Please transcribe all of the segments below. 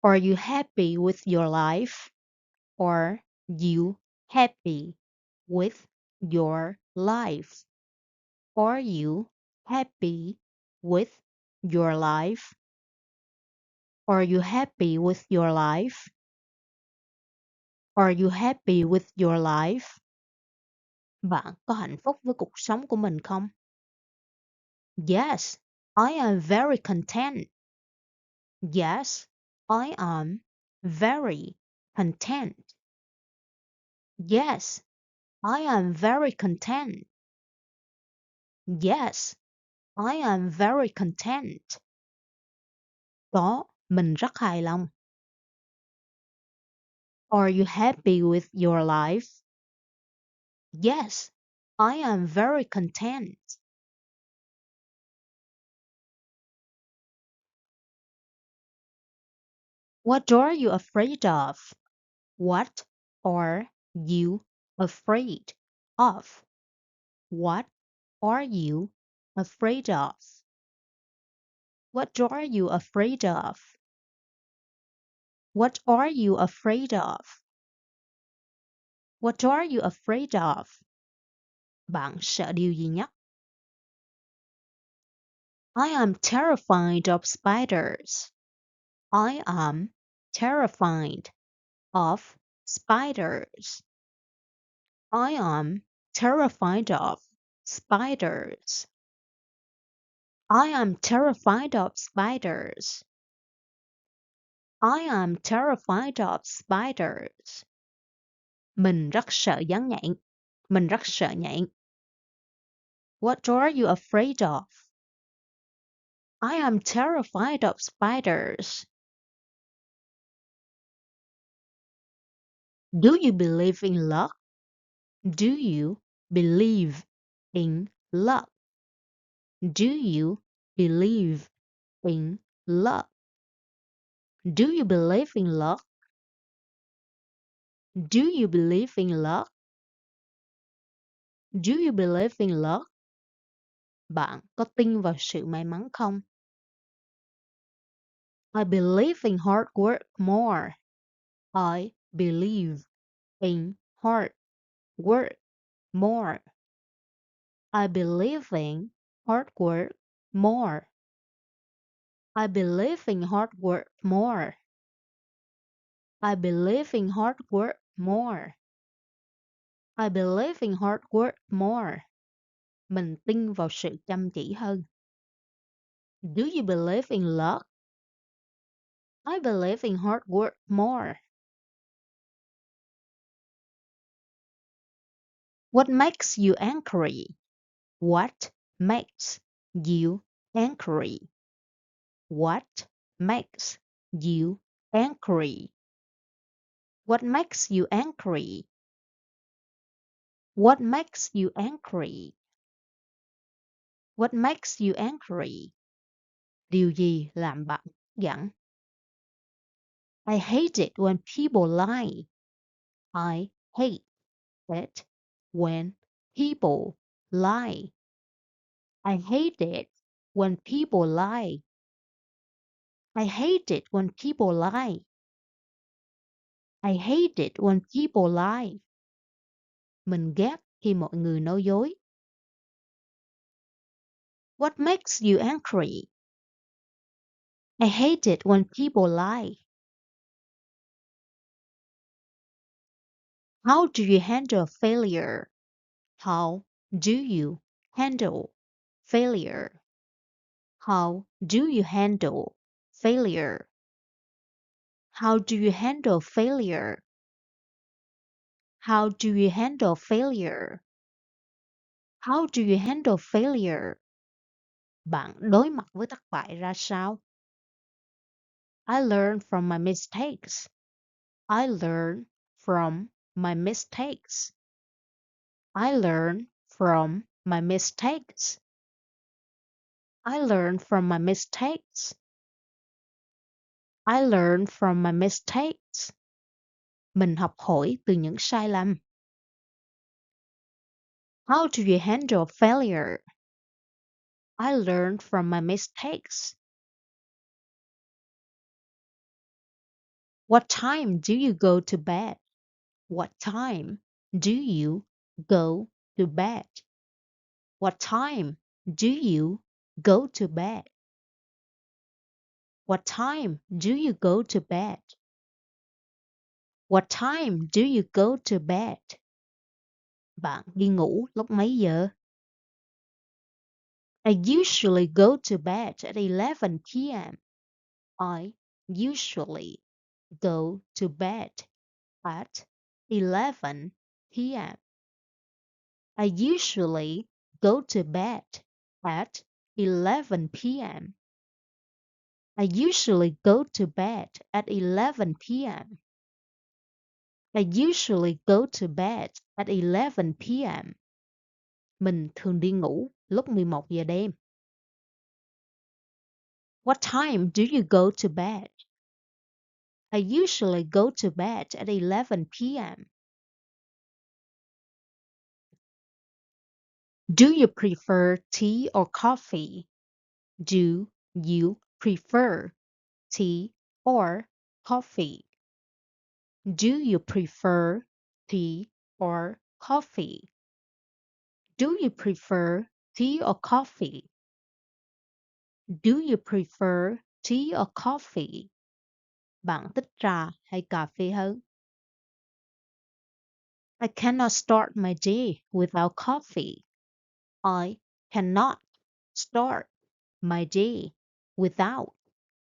Are you happy with your life? Are you happy with your life? Are you happy with your life? Are you happy with your life? Are you happy with your life? Bạn có hạnh phúc với cuộc sống của mình không? Yes, I am very content. Yes, I am very content. Yes, I am very content. Yes, I am very content. Có, mình rất hài lòng. Are you happy with your life? Yes, I am very content. What are you afraid of? What are you afraid of? What are you afraid of? What are you afraid of? What are you afraid of? What are you afraid of? Bạn sợ điều gì nhất? I am terrified of spiders. I am terrified of spiders. I am terrified of spiders. I am terrified of spiders. I am terrified of spiders. Mình rất sợ gián nhện. Mình rất sợ nhện. What are you afraid of? I am terrified of spiders. Do you believe in luck? Do you believe in luck? Do you believe in luck? Do you believe in luck? Do you believe in luck? Do you believe in luck? Bạn có tin vào sự may mắn không? I believe in hard work more. I believe in hard work more. I believe in hard work more. I believe in hard work more. I believe in hard work more. I believe in hard work more. Mình tin vào sự chăm chỉ hơn. Do you believe in luck? I believe in hard work more. What makes you angry? What makes you angry? What makes you angry? What makes you angry? What makes you angry? What makes you angry? Điều gì làm bạn giận? I hate it when people lie. I hate it when people lie. I hate it when people lie. I hate it when people lie. I hate it when people lie. Mình ghét khi mọi người nói dối. What makes you angry? I hate it when people lie. How do you handle failure? How do you handle failure? How do you handle failure? How do you handle failure? How do you handle failure? How do you handle failure? Bạn đối mặt với thất bại ra sao? I learn from my mistakes. I learn from my mistakes. I learn from my mistakes. I learn from my mistakes. I learn from my mistakes. Mình học hỏi từ những sai lầm. How do you handle failure? I learn from my mistakes. What time do you go to bed? What time do you go to bed? What time do you go to bed? What time do you go to bed? What time do you go to bed? Bạn đi ngủ lúc mấy giờ? I usually go to bed at 11 p.m. I usually go to bed at 11 p.m. I usually go to bed at 11 p.m. I usually go to bed at 11 p.m. I usually go to bed at 11 p.m. Mình thường đi ngủ lúc 11 giờ đêm. What time do you go to bed? I usually go to bed at 11 p.m. Do you prefer tea or coffee? Do you prefer tea or coffee? Do you prefer tea or coffee? Do you prefer tea or coffee? Do you prefer tea or coffee? Bạn thích trà hay cà phê hơn? I cannot start my day without coffee. I cannot start my day without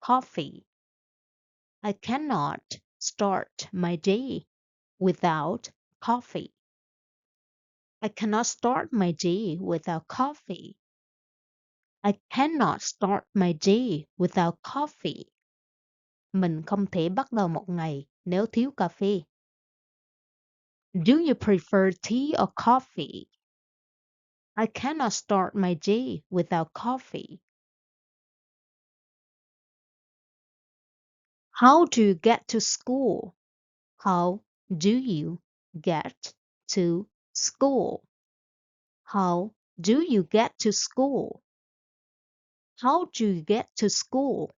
coffee. I cannot start my day without coffee. I cannot start my day without coffee. I cannot start my day without coffee. Mình không thể bắt đầu một ngày nếu thiếu cà phê. Do you prefer tea or coffee? I cannot start my day without coffee. How do you get to school? How do you get to school? How do you get to school? How do you get to school?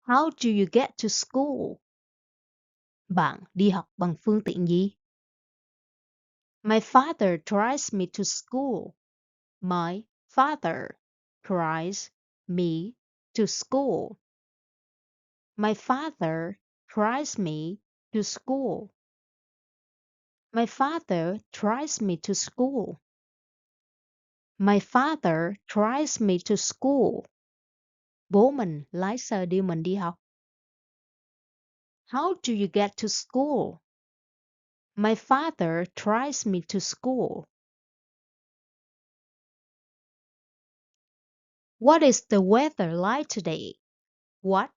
How do you get to school? Bạn đi học bằng phương tiện gì? My father drives me to school. My father drives me to school. My father drives me to school. My father drives me to school. My father drives me to school. Bố mình lái xe đưa mình đi học. How do you get to school? My father drives me to school. What is the weather like today? What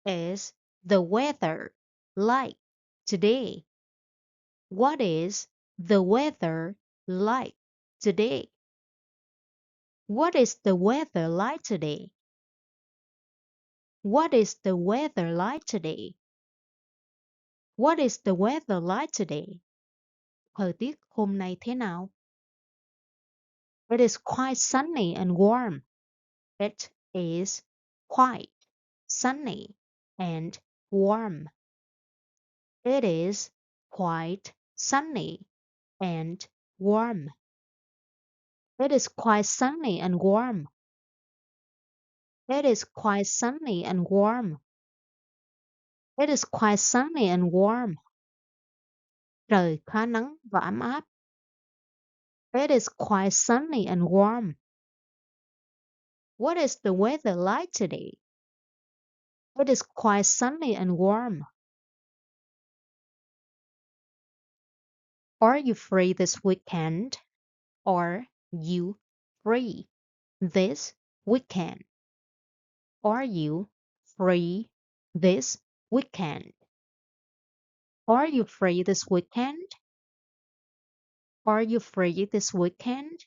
is the weather like today? What is the weather like today? What is the weather like today? What is the weather like today? What is the weather like today? Thời tiết hôm nay thế nào? It is quite sunny and warm. It is quite sunny and warm. It is quite sunny and warm. It is quite sunny and warm. It is quite sunny and warm. It is quite sunny and warm. Trời khá nắng và ấm áp. It is quite sunny and warm. What is the weather like today? It is quite sunny and warm. Are you free this weekend? Are you free this weekend? Are you free this weekend? Are you free this weekend? Are you free this weekend?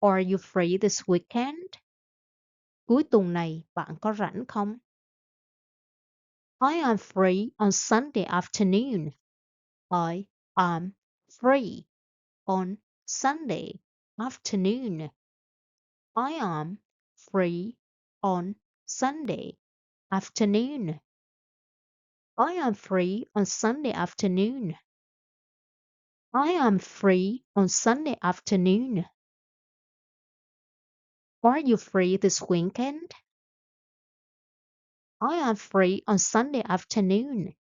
Are you free this weekend? Cuối tuần này bạn có rảnh không? I am free on Sunday afternoon. I am free on Sunday afternoon. I am free on Sunday afternoon. I am free on Sunday afternoon. I am free on Sunday afternoon. Are you free this weekend? I am free on Sunday afternoon.